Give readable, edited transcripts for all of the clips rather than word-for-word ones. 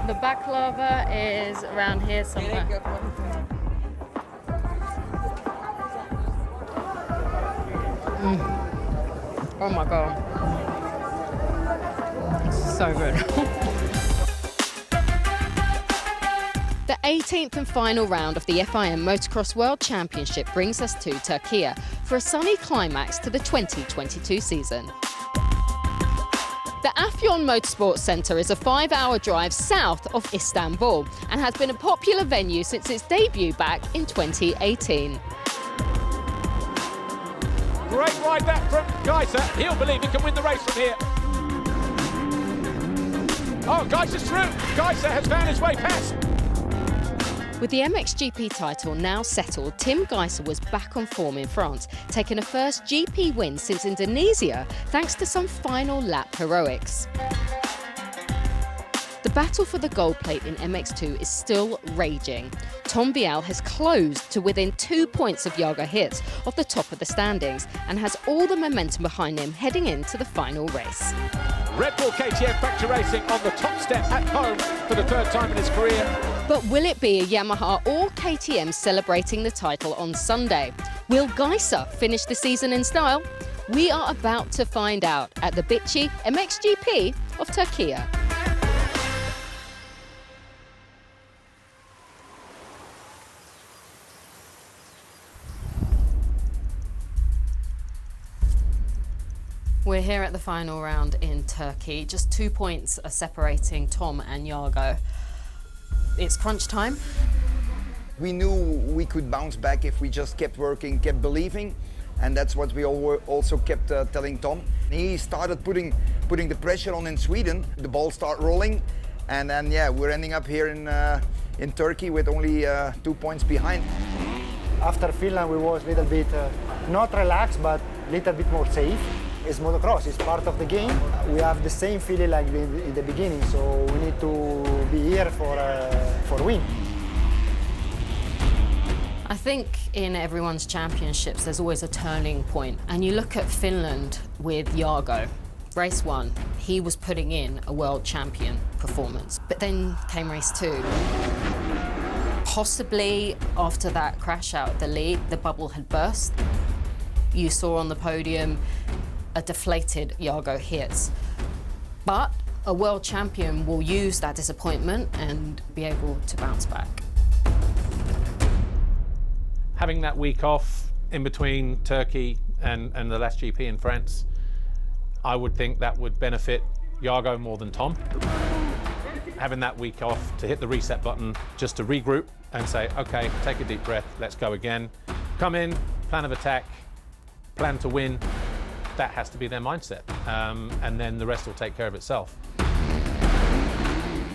The baklava is around here somewhere. Oh my god. It's so good. The 18th and final round of the FIM Motocross World Championship brings us to Turkiye for a sunny climax to the 2022 season. The Afyon Motorsports Centre is a 5-hour drive south of Istanbul and has been a popular venue since its debut back in 2018. Great ride back from Gajser. He'll believe he can win the race from here. Oh, Gajser's through. Gajser has found his way past. With the MXGP title now settled, Tim Gajser was back on form in France, taking a first GP win since Indonesia, thanks to some final lap heroics. The battle for the gold plate in MX2 is still raging. Tom Vialle has closed to within 2 points of Jago Hirtz off the top of the standings and has all the momentum behind him heading into the final race. Red Bull KTM back to racing on the top step at home for the third time in his career. But will it be a Yamaha or KTM celebrating the title on Sunday? Will Gajser finish the season in style? We are about to find out at the bitchy MXGP of Turkiye. We're here at the final round in Turkey. Just 2 points are separating Tom and Jago. It's crunch time. We knew we could bounce back if we just kept working, kept believing, and that's what we also kept telling Tom. He started putting the pressure on in Sweden. The ball started rolling, and then yeah, we're ending up here in Turkey with only 2 points behind. After Finland, we was a little bit not relaxed, but a little bit more safe. It's motocross, it's part of the game. We have the same feeling like in the beginning, so we need to be here for win. I think in everyone's championships, there's always a turning point. And you look at Finland with Jago. Race 1, he was putting in a world champion performance. But then came race 2. Possibly after that crash out of the lead, the bubble had burst. You saw on the podium a deflated Jago Hirtz. But a world champion will use that disappointment and be able to bounce back. Having that week off in between Turkey and the last GP in France, I would think that would benefit Jago more than Tom. Having that week off to hit the reset button, just to regroup and say, okay, take a deep breath, let's go again. Come in, plan of attack, plan to win. That has to be their mindset, and then the rest will take care of itself.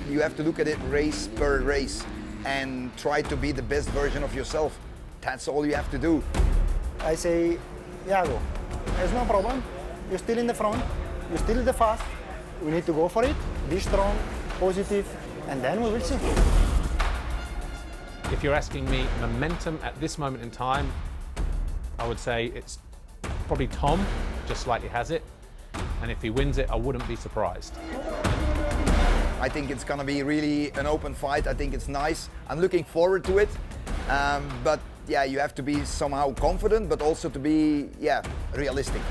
You have to look at it race per race and try to be the best version of yourself. That's all you have to do. I say, Jago, there's no problem. You're still in the front, you're still the fast. We need to go for it, be strong, positive, and then we will see. If you're asking me momentum at this moment in time, I would say it's probably Tom, just slightly has it. And if he wins it, I wouldn't be surprised. I think it's going to be really an open fight. I think it's nice. I'm looking forward to it. But yeah, you have to be somehow confident, but also to be, yeah, realistic.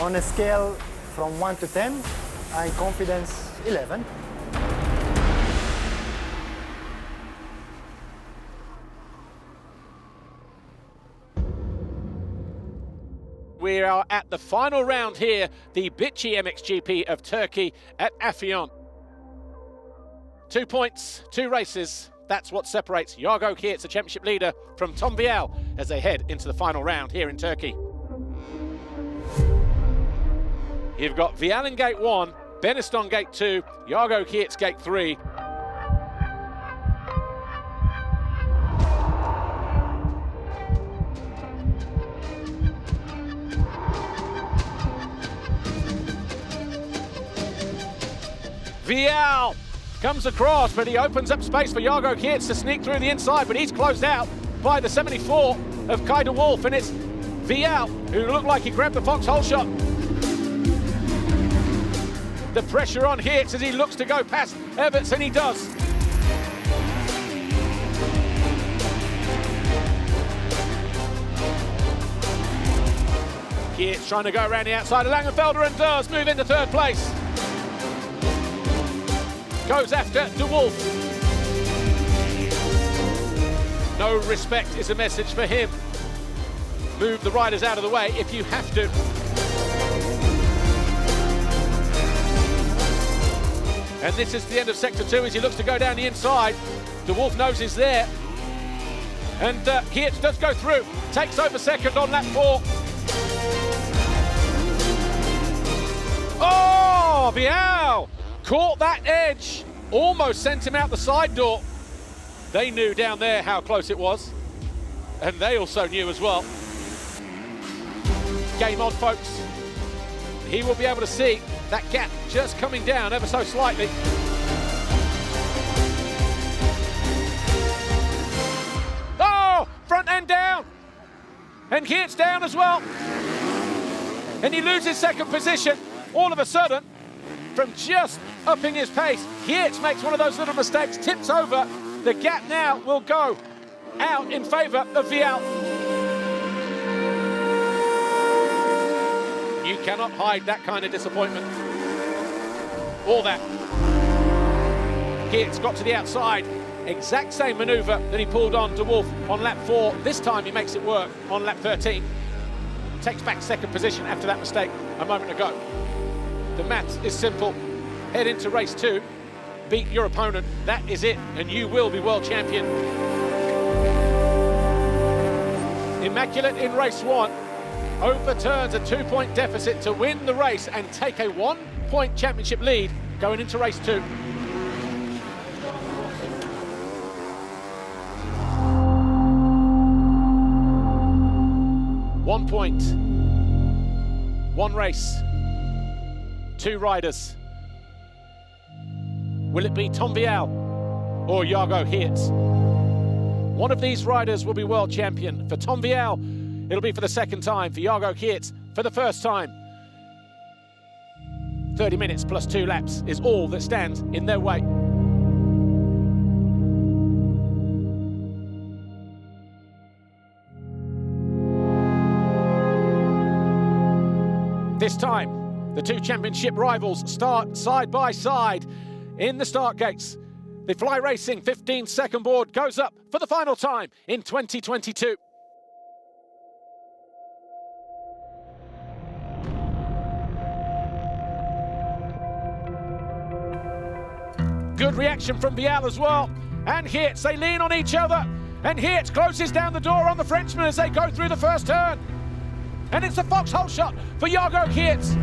On a scale from 1 to 10, I'm confidence 11. We are at the final round here, the bitchy MXGP of Turkey at Afyon. 2 points, 2 races. That's what separates Jago Hirtz, the championship leader, from Tom Vialle as they head into the final round here in Turkey. You've got Vialle in gate 1, Beniston gate 2, Jago Hirtz gate 3. Vialle comes across, but he opens up space for Jago Hirtz to sneak through the inside, but he's closed out by the 74 of Kai de Wolf, and it's Vialle who looked like he grabbed the foxhole shot. The pressure on Geerts as he looks to go past Everts, and he does. Geerts trying to go around the outside of Langenfelder and does move into third place. Goes after De Wolf. No respect is a message for him. Move the riders out of the way if you have to. And this is the end of sector 2 as he looks to go down the inside. De Wolf knows he's there. And Geerts does go through. Takes over second on lap 4. Oh, Vialle caught that edge. Almost sent him out the side door. They knew down there how close it was. And they also knew as well. Game on, folks. He will be able to see that gap just coming down ever so slightly. Oh, front end down. And Geerts down as well. And he loses second position. All of a sudden, from just upping his pace, Geerts makes one of those little mistakes, tips over. The gap now will go out in favour of Vialle. You cannot hide that kind of disappointment. All that. Geerts got to the outside. Exact same manoeuvre that he pulled on De Wolf on lap 4. This time he makes it work on lap 13. Takes back second position after that mistake a moment ago. The maths is simple. Head into race 2, beat your opponent. That is it, and you will be world champion. Immaculate in race 1. Overturns a 2-point deficit to win the race and take a 1-point championship lead going into race 2. One point, one race, 2 riders. Will it be Tom Vialle or Jago Geerts? One of these riders will be world champion. For Tom Vialle, it'll be for the second time. For Jago Geerts, for the first time. 30 minutes plus 2 laps is all that stands in their way. This time, the 2 championship rivals start side by side in the start gates. The Fly Racing 15-second board goes up for the final time in 2022. Good reaction from Vialle as well. And Geerts, they lean on each other. And Geerts closes down the door on the Frenchman as they go through the first turn. And it's a foxhole shot for Jago Geerts.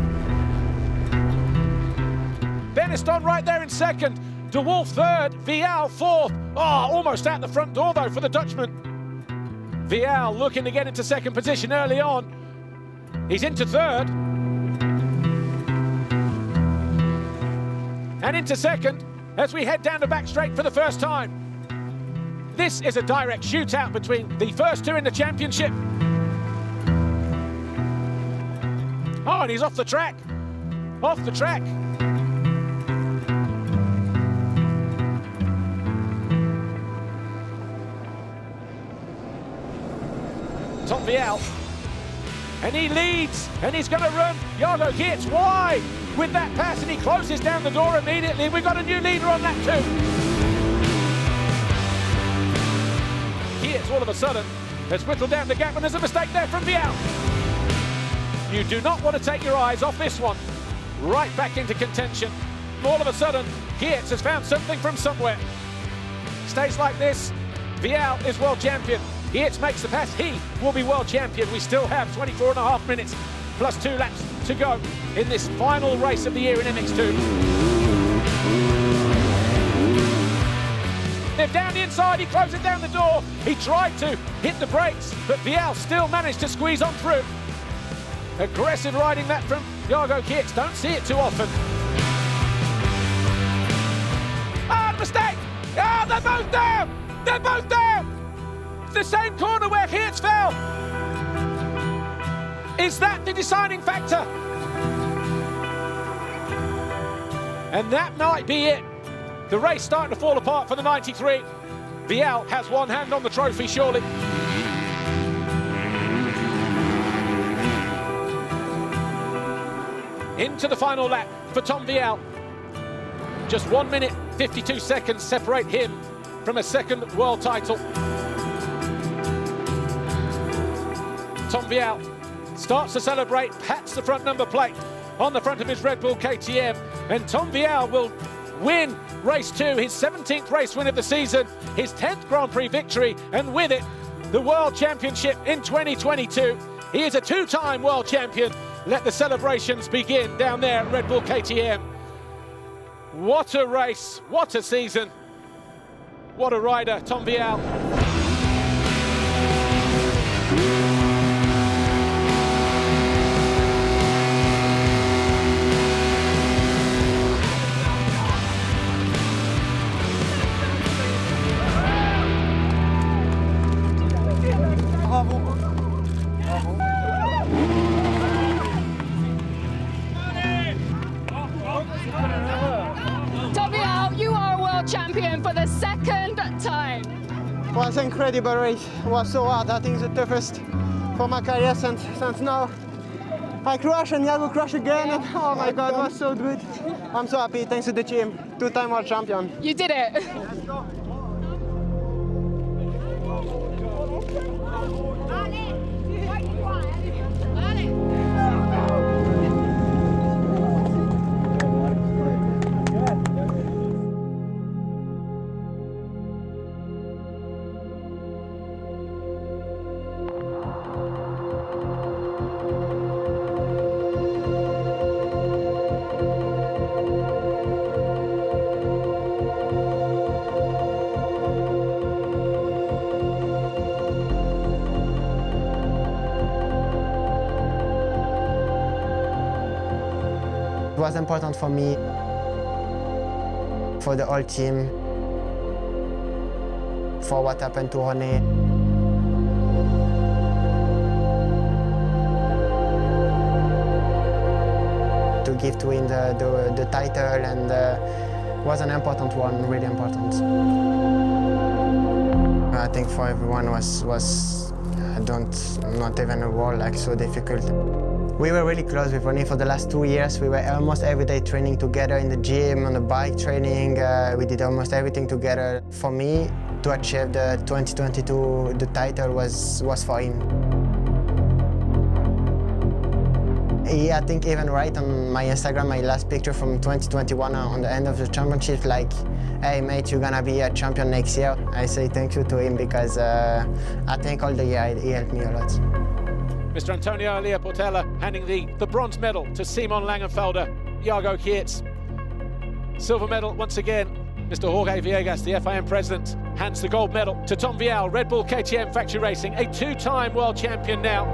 Beniston right there in second. De Wolf third, Vialle fourth. Oh, almost out the front door though for the Dutchman. Vialle looking to get into second position early on. He's into third. And into second as we head down the back straight for the first time. This is a direct shootout between the first 2 in the championship. Oh, and he's off the track. Off the track. Tom Vialle. And he leads. And he's going to run Jago Geerts wide with that pass. And he closes down the door immediately. We've got a new leader on lap 2. Geerts all of a sudden has whittled down the gap, and there's a mistake there from Vialle. You do not want to take your eyes off this one. Right back into contention. All of a sudden, Geerts has found something from somewhere. Stays like this, Vialle is world champion. Geerts makes the pass, he will be world champion. We still have 24.5 minutes plus 2 laps to go in this final race of the year in MX2. They're down the inside, he closes down the door. He tried to hit the brakes, but Vialle still managed to squeeze on through. Aggressive riding that from Jago Geerts. Don't see it too often. Ah, mistake! Ah, they're both down! They're both down! It's the same corner where Geerts fell. Is that the deciding factor? And that might be it. The race starting to fall apart for the 93. Vialle has one hand on the trophy, surely. Into the final lap for Tom Vialle. Just 1 minute, 52 seconds separate him from a second world title. Tom Vialle starts to celebrate, pats the front number plate on the front of his Red Bull KTM, and Tom Vialle will win race 2, his 17th race win of the season, his 10th Grand Prix victory, and with it, the World Championship in 2022. He is a 2-time World Champion. Let the celebrations begin down there at Red Bull KTM. What a race, what a season, what a rider, Tom Vialle. Tom Vialle, you are a world champion for the second time. It was an incredible race. It was so hard. I think the toughest for my career since now. I crashed and Iago crashed again, and oh my God, it was so good. I'm so happy, thanks to the team. 2-time world champion. You did it. It was important for me, for the whole team, for what happened to René. To give to him the title, and was an important one, really important. I think for everyone was not even a word, like, so difficult. We were really close with René for the last 2 years. We were almost every day training together in the gym, on the bike training. We did almost everything together. For me, to achieve the 2022, the title was for him. He, I think, even write on my Instagram, my last picture from 2021 on the end of the championship, like, hey mate, you're gonna be a champion next year. I say thank you to him because I think all the year he helped me a lot. Mr. Antonio Elia Portela handing the bronze medal to Simon Langenfelder, Iago Kietz. Silver medal once again, Mr. Jorge Villegas, the FIM president, hands the gold medal to Tom Vialle, Red Bull KTM Factory Racing, a 2-time world champion now.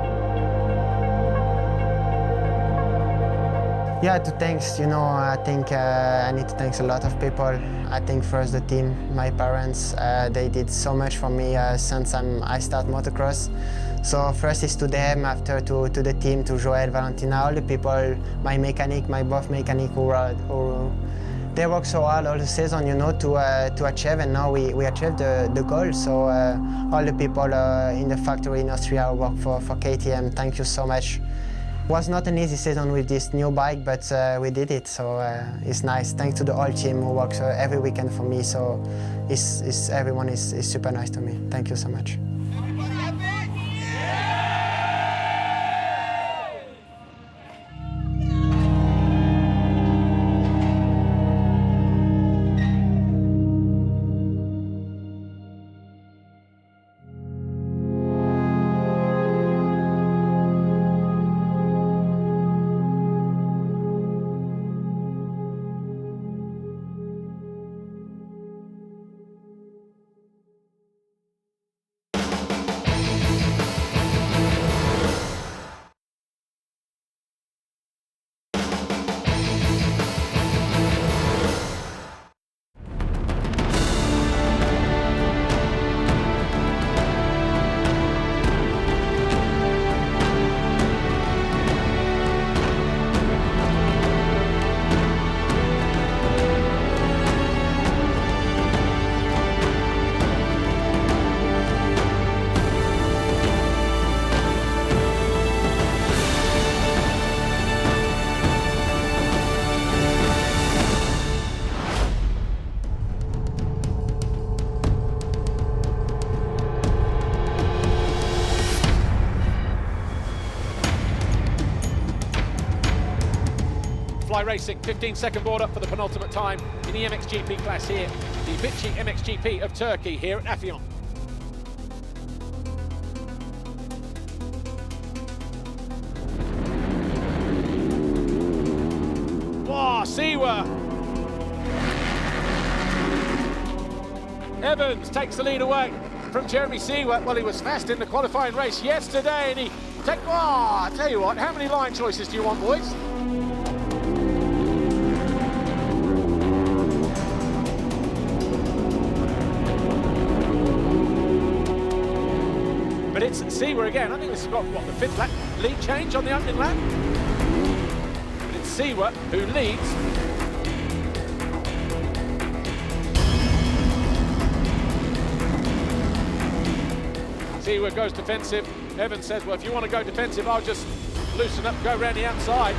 Yeah, to thanks, I think I need to thank a lot of people. I think first the team, my parents, they did so much for me since I start motocross. So first is to them, after to the team, to Joel, Valentina, all the people, my mechanic, my both mechanic who they work so hard all the season, to achieve, and now we achieved the goal. So all the people in the factory in Austria who work for KTM, thank you so much. It was not an easy season with this new bike, but we did it, so it's nice. Thanks to the whole team who works every weekend for me, so everyone is super nice to me. Thank you so much. Butterfly Racing, 15-second board up for the penultimate time in the MXGP class here, the Bitchy MXGP of Turkey here at FIM. Wow, Siwa. Evans takes the lead away from Jeremy Siwa. Well, he was fast in the qualifying race yesterday, and he I tell you what, how many line choices do you want, boys? But it's Siwa again. I think this has got, what, the 5th lap lead change on the opening lap? But it's Siwa who leads. Siwa goes defensive. Evans says, well, if you want to go defensive, I'll just loosen up, go around the outside.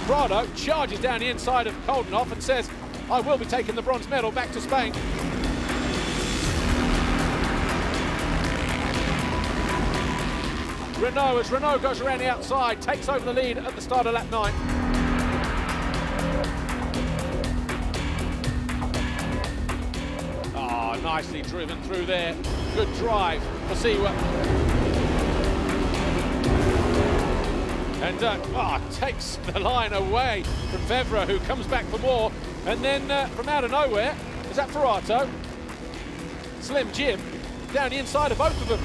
Prado charges down the inside of Koldenhoff and says, I will be taking the bronze medal back to Spain. Renault, as Renault goes around the outside, takes over the lead at the start of lap 9. Oh, nicely driven through there. Good drive for Siwa. And takes the line away from Fevra, who comes back for more. And then from out of nowhere, is that Ferrato? Slim Jim down the inside of both of them.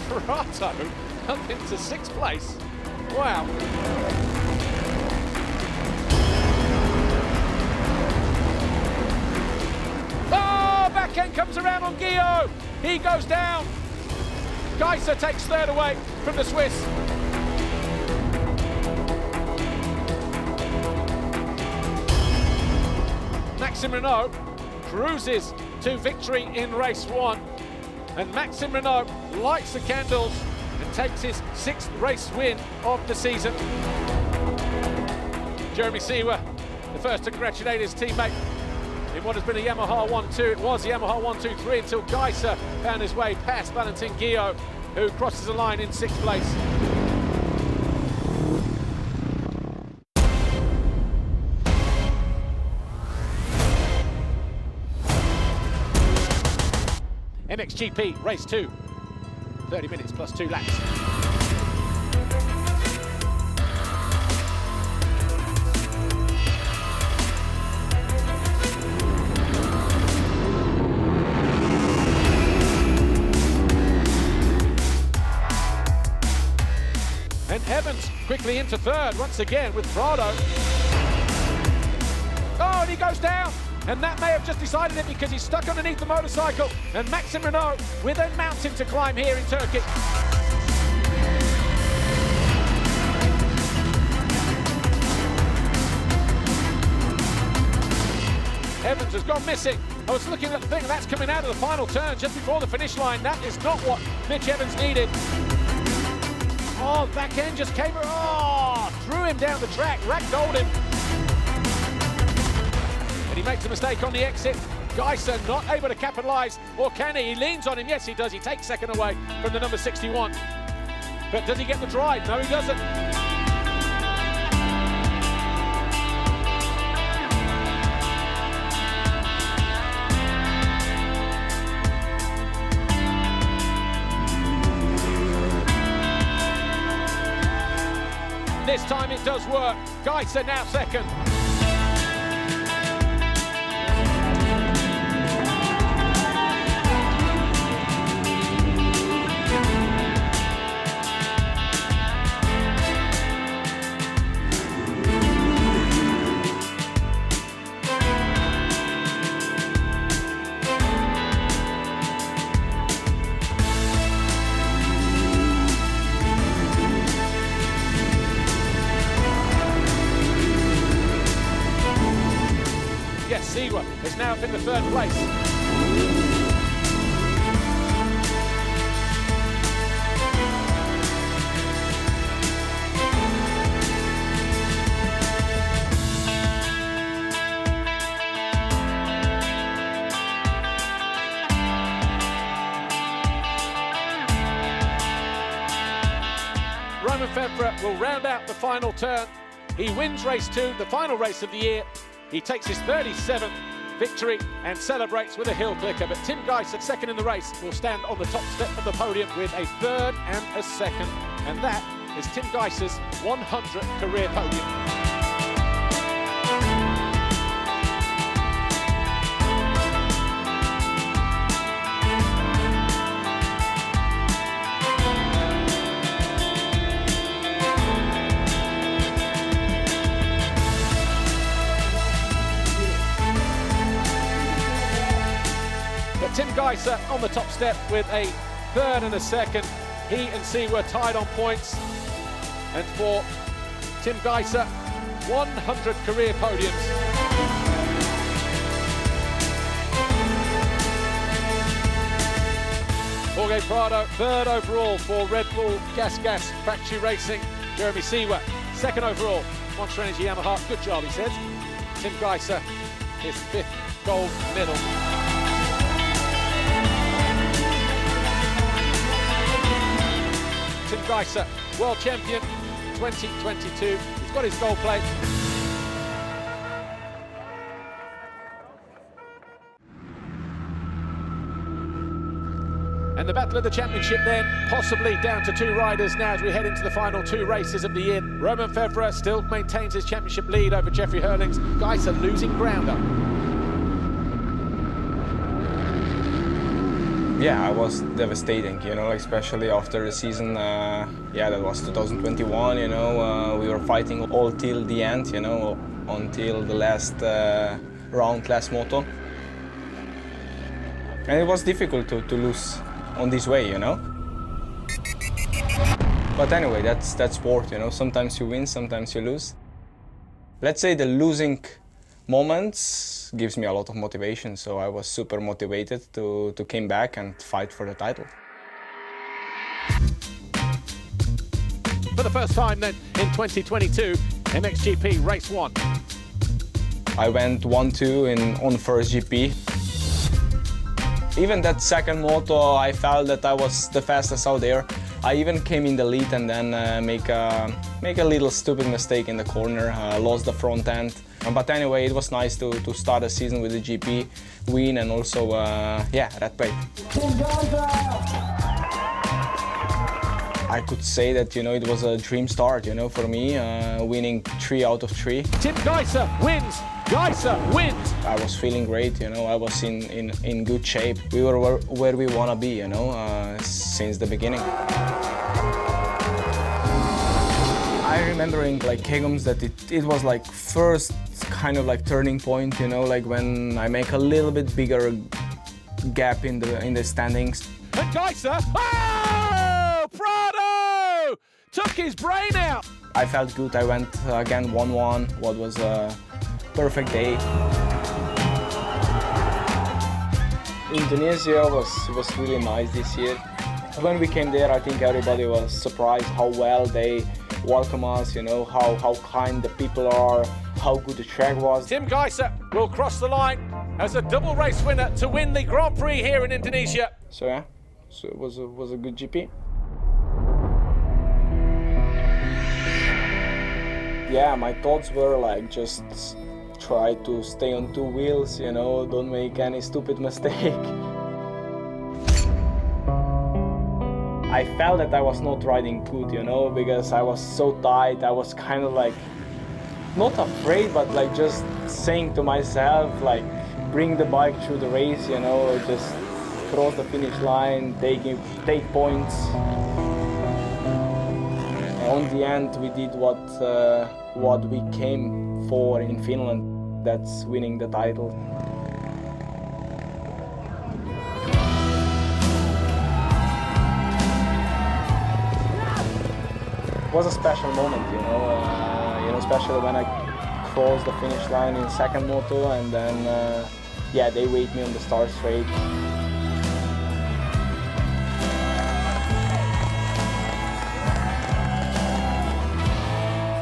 Ferrato up into 6th place. Wow. Oh, back end comes around on Guillaume. He goes down. Gajser takes 3rd away from the Swiss. Maxime Renault cruises to victory in race 1. And Maxime Renault lights the candles and takes his 6th race win of the season. Jeremy Siwa, the first to congratulate his teammate in what has been a Yamaha 1-2. It was the Yamaha 1-2-3 until Gajser found his way past Valentin Guillaume, who crosses the line in 6th place. MXGP race 2, 30 minutes plus 2 laps. And Evans quickly into 3rd once again with Prado. Oh, and he goes down. And that may have just decided it because he's stuck underneath the motorcycle. And Maxime Renault with a mountain to climb here in Turkey. Evans has gone missing. I was looking at the thing, that's coming out of the final turn just before the finish line. That is not what Mitch Evans needed. Oh, back end just came, threw him down the track, ragdolled him. And he makes a mistake on the exit. Gajser not able to capitalise, or can he? He leans on him, yes he does. He takes 2nd away from the number 61. But does he get the drive? No, he doesn't. This time it does work. Gajser now 2nd. Yes, Siwa is now up in the 3rd place. Febvre will round out the final turn. He wins race 2, the final race of the year. He takes his 37th victory and celebrates with a hill clicker. But Tim Gajser, second in the race, will stand on the top step of the podium with a 3rd and a 2nd. And that is Tim Gajser's 100th career podium. Tim Gajser on the top step with a 3rd and a 2nd. He and C were tied on points. And for Tim Gajser, 100 career podiums. Jorge Prado, 3rd overall for Red Bull Gas Factory Racing. Jeremy Seawer, 2nd overall. Monster Energy Yamaha, good job, he says. Tim Gajser, his 5th gold medal. Tim Gajser, World Champion 2022. He's got his gold plate. And the battle of the championship then, possibly down to 2 riders now as we head into the final 2 races of the year. Romain Febvre still maintains his championship lead over Jeffrey Hurlings. Gajser losing ground up. Yeah, I was devastating, you know, especially after the season, that was 2021, you know, we were fighting all till the end, you know, until the last round class moto. And it was difficult to lose on this way, you know. But anyway, that's sport, you know, sometimes you win, sometimes you lose. Let's say the losing moments gives me a lot of motivation, so I was super motivated to come back and fight for the title. For the first time then in 2022, MXGP Race 1. I went 1-2 on first GP. Even that second moto, I felt that I was the fastest out there. I even came in the lead and then make a little stupid mistake in the corner, lost the front end. But anyway, it was nice to start the season with the GP win and also, red plate. I could say that, you know, it was a dream start, you know, for me, winning 3 out of 3. Tim Gajser wins! Gajser wins! I was feeling great, you know, I was in good shape. We were where we want to be, you know, since the beginning. I remembering like Kegums that it was like first kind of like turning point, you know, like when I make a little bit bigger gap in the standings. And Gajser, oh! Prado! Took his brain out! I felt good, I went again 1-1, what was a perfect day. Indonesia was really nice this year. When we came there, I think everybody was surprised how well they welcome us, you know, how kind the people are, how good the track was. Tim Gajser will cross the line as a double race winner to win the Grand Prix here in Indonesia. So yeah, so it was a good GP. Yeah, my thoughts were like just try to stay on 2 wheels, you know, don't make any stupid mistake. I felt that I was not riding good, you know, because I was so tight. I was kind of like, not afraid, but like just saying to myself, like, bring the bike through the race, you know, just cross the finish line, take points. On the end, we did what we came for in Finland, that's winning the title. It was a special moment, you know, especially when I crossed the finish line in second moto, and then, they wait me on the start straight.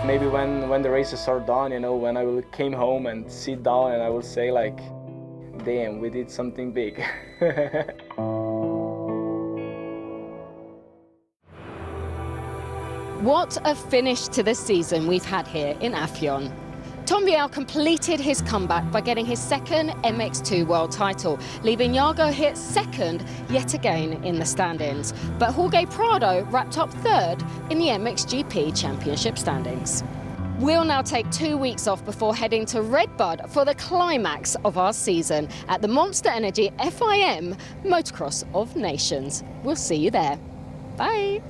Maybe when the races are done, you know, when I will came home and sit down and I will say like, damn, we did something big. What a finish to the season we've had here in Afyon. Tom Vialle completed his comeback by getting his second MX2 World title, leaving Iago Hit second yet again in the standings. But Jorge Prado wrapped up third in the MXGP Championship standings. We'll now take 2 weeks off before heading to Redbud for the climax of our season at the Monster Energy FIM Motocross of Nations. We'll see you there. Bye.